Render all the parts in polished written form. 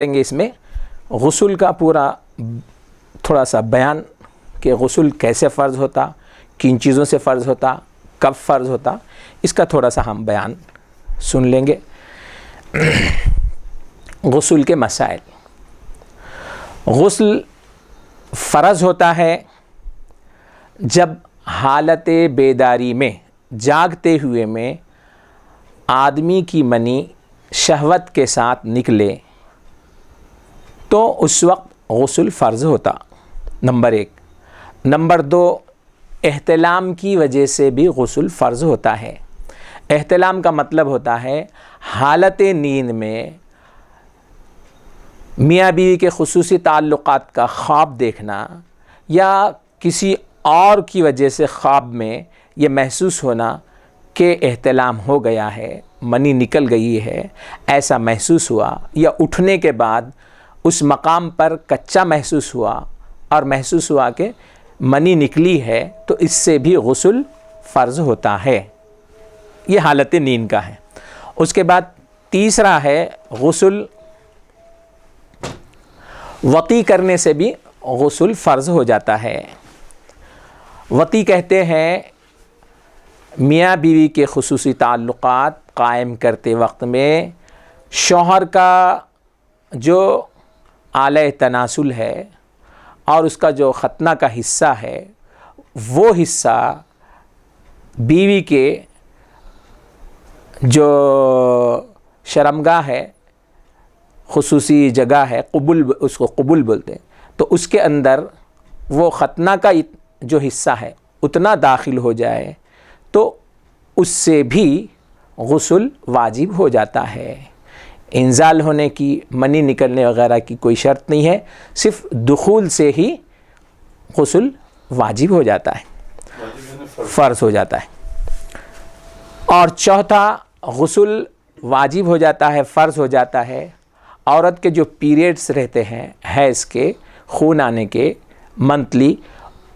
کریں گے اس میں غسل کا پورا تھوڑا سا بیان کہ غسل کیسے فرض ہوتا، کن چیزوں سے فرض ہوتا، کب فرض ہوتا، اس کا تھوڑا سا ہم بیان سن لیں گے۔ غسل کے مسائل۔ غسل فرض ہوتا ہے جب حالت بیداری میں، جاگتے ہوئے میں آدمی کی منی شہوت کے ساتھ نکلے تو اس وقت غسل فرض ہوتا، نمبر 1۔ نمبر 2، احتلام کی وجہ سے بھی غسل فرض ہوتا ہے۔ احتلام کا مطلب ہوتا ہے حالت نیند میں میاں بیوی کے خصوصی تعلقات کا خواب دیکھنا یا کسی اور کی وجہ سے خواب میں یہ محسوس ہونا کہ احتلام ہو گیا ہے، منی نکل گئی ہے، ایسا محسوس ہوا، یا اٹھنے کے بعد اس مقام پر کچا محسوس ہوا اور محسوس ہوا کہ منی نکلی ہے، تو اس سے بھی غسل فرض ہوتا ہے۔ یہ حالت نیند کا ہے۔ اس کے بعد تیسرا ہے غسل وطی کرنے سے بھی غسل فرض ہو جاتا ہے۔ وطی کہتے ہیں میاں بیوی کے خصوصی تعلقات قائم کرتے وقت میں شوہر کا جو آلہ تناسل ہے اور اس کا جو ختنہ کا حصہ ہے، وہ حصہ بیوی کے جو شرمگاہ ہے، خصوصی جگہ ہے، قبول، اس کو قبول بولتے ہیں، تو اس کے اندر وہ ختنہ کا جو حصہ ہے اتنا داخل ہو جائے تو اس سے بھی غسل واجب ہو جاتا ہے۔ انزال ہونے کی، منی نکلنے وغیرہ کی کوئی شرط نہیں ہے، صرف دخول سے ہی غسل واجب ہو جاتا ہے، فرض ہو جاتا ہے۔ اور چوتھا، غسل واجب ہو جاتا ہے، فرض ہو جاتا ہے عورت کے جو پیریڈز رہتے ہیں، حیض کے، خون آنے کے، منتھلی،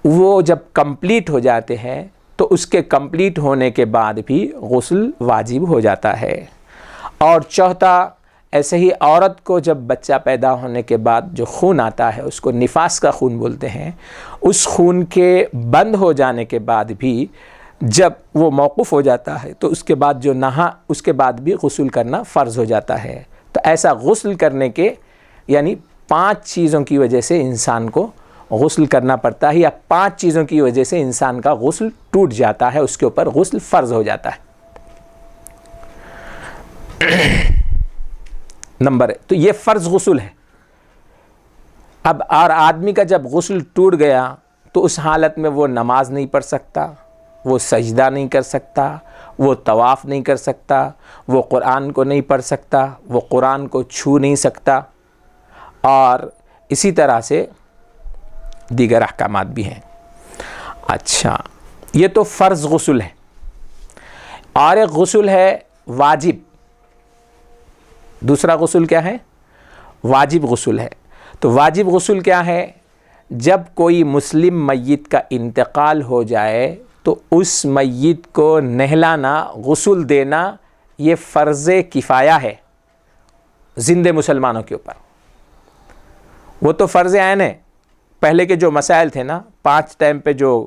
وہ جب کمپلیٹ ہو جاتے ہیں تو اس کے کمپلیٹ ہونے کے بعد بھی غسل واجب ہو جاتا ہے۔ اور چوتھا، ایسے ہی عورت کو جب بچہ پیدا ہونے کے بعد جو خون آتا ہے اس کو نفاس کا خون بولتے ہیں، اس خون کے بند ہو جانے کے بعد بھی جب وہ موقوف ہو جاتا ہے تو اس کے بعد جو اس کے بعد بھی غسل کرنا فرض ہو جاتا ہے۔ تو ایسا غسل کرنے کے یعنی 5 چیزوں کی وجہ سے انسان کو غسل کرنا پڑتا ہے، یا 5 چیزوں کی وجہ سے انسان کا غسل ٹوٹ جاتا ہے، اس کے اوپر غسل فرض ہو جاتا ہے۔ تو یہ فرض غسل ہے۔ اب اور آدمی کا جب غسل ٹوٹ گیا تو اس حالت میں وہ نماز نہیں پڑھ سکتا، وہ سجدہ نہیں کر سکتا، وہ طواف نہیں کر سکتا، وہ قرآن کو نہیں پڑھ سکتا، وہ قرآن کو چھو نہیں سکتا، اور اسی طرح سے دیگر احکامات بھی ہیں۔ اچھا، یہ تو فرض غسل ہے۔ اور ایک غسل ہے واجب۔ دوسرا غسل کیا ہے؟ واجب غسل ہے۔ تو واجب غسل کیا ہے؟ جب کوئی مسلم میت کا انتقال ہو جائے تو اس میت کو نہلانا، غسل دینا، یہ فرض کفایہ ہے زندہ مسلمانوں کے اوپر۔ وہ تو فرض عین ہے۔ پہلے کے جو مسائل تھے نا، 5 ٹائم پہ جو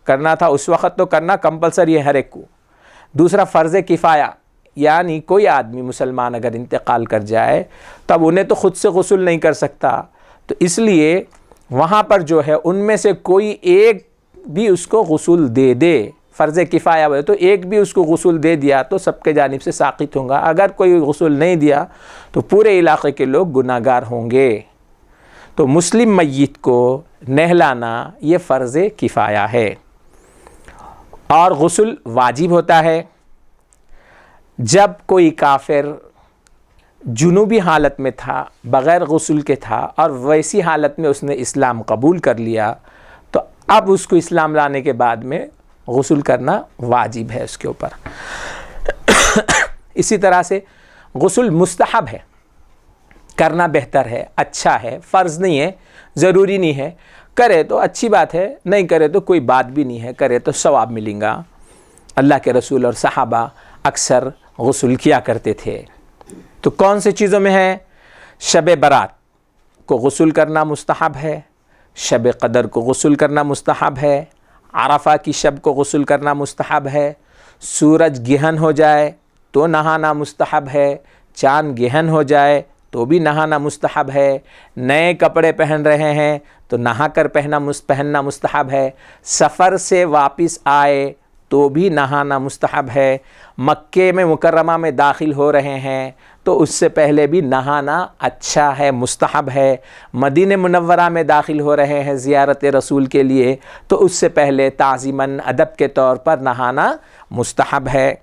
کرنا تھا اس وقت تو کرنا کمپلسری ہے ہر ایک کو۔ دوسرا فرض کفایہ، یعنی کوئی آدمی مسلمان اگر انتقال کر جائے تب انہیں تو خود سے غسل نہیں کر سکتا، تو اس لیے وہاں پر جو ہے ان میں سے کوئی ایک بھی اس کو غسل دے دے، فرض کفایہ بولے تو ایک بھی اس کو غسل دے دیا تو سب کے جانب سے ساقط ہوں گا۔ اگر کوئی غسل نہیں دیا تو پورے علاقے کے لوگ گناہ گار ہوں گے۔ تو مسلم میت کو نہلانا یہ فرض کفایہ ہے۔ اور غسل واجب ہوتا ہے جب کوئی کافر جنوبی حالت میں تھا، بغیر غسل کے تھا، اور ویسی حالت میں اس نے اسلام قبول کر لیا تو اب اس کو اسلام لانے کے بعد میں غسل کرنا واجب ہے اس کے اوپر۔ اسی طرح سے غسل مستحب ہے، کرنا بہتر ہے، اچھا ہے، فرض نہیں ہے، ضروری نہیں ہے۔ کرے تو اچھی بات ہے، نہیں کرے تو کوئی بات بھی نہیں ہے، کرے تو ثواب ملیں گا۔ اللہ کے رسول اور صحابہ اکثر غسل کیا کرتے تھے۔ تو کون سی چیزوں میں ہے؟ شب برات کو غسل کرنا مستحب ہے، شب قدر کو غسل کرنا مستحب ہے، عرفہ کی شب کو غسل کرنا مستحب ہے، سورج گہن ہو جائے تو نہانا مستحب ہے، چاند گہن ہو جائے تو بھی نہانا مستحب ہے، نئے کپڑے پہن رہے ہیں تو نہا کر پہننا مستحب ہے، سفر سے واپس آئے تو بھی نہانا مستحب ہے، مکے میں مکرمہ میں داخل ہو رہے ہیں تو اس سے پہلے بھی نہانا اچھا ہے، مستحب ہے، مدینہ منورہ میں داخل ہو رہے ہیں زیارت رسول کے لیے تو اس سے پہلے تعظیماً ادب کے طور پر نہانا مستحب ہے۔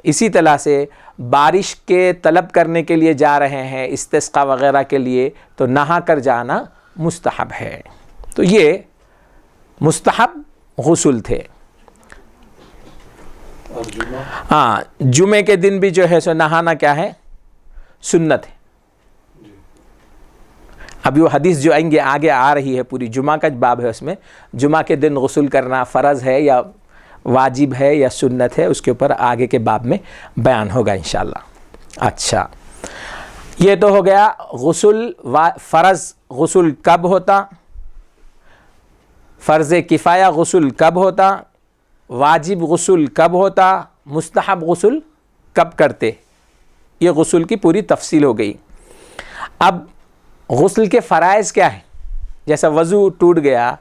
اسی طرح سے بارش کے طلب کرنے کے لیے جا رہے ہیں استسقاء وغیرہ کے لیے تو نہا کر جانا مستحب ہے۔ تو یہ مستحب غسل تھے۔ ہاں، جمعے کے دن بھی جو ہے سو نہانا کیا ہے؟ سنت ہے۔ ابھی وہ حدیث جو آئیں گے آگے آ رہی ہے، پوری جمعہ کا باب ہے، اس میں جمعہ کے دن غسل کرنا فرض ہے یا واجب ہے یا سنت ہے، اس کے اوپر آگے کے باب میں بیان ہوگا انشاءاللہ۔ اچھا، یہ تو ہو گیا غسل۔ فرض غسل کب ہوتا، فرض کفایہ غسل کب ہوتا، واجب غسل کب ہوتا، مستحب غسل کب کرتے، یہ غسل کی پوری تفصیل ہو گئی۔ اب غسل کے فرائض کیا ہیں؟ جیسا وضو ٹوٹ گیا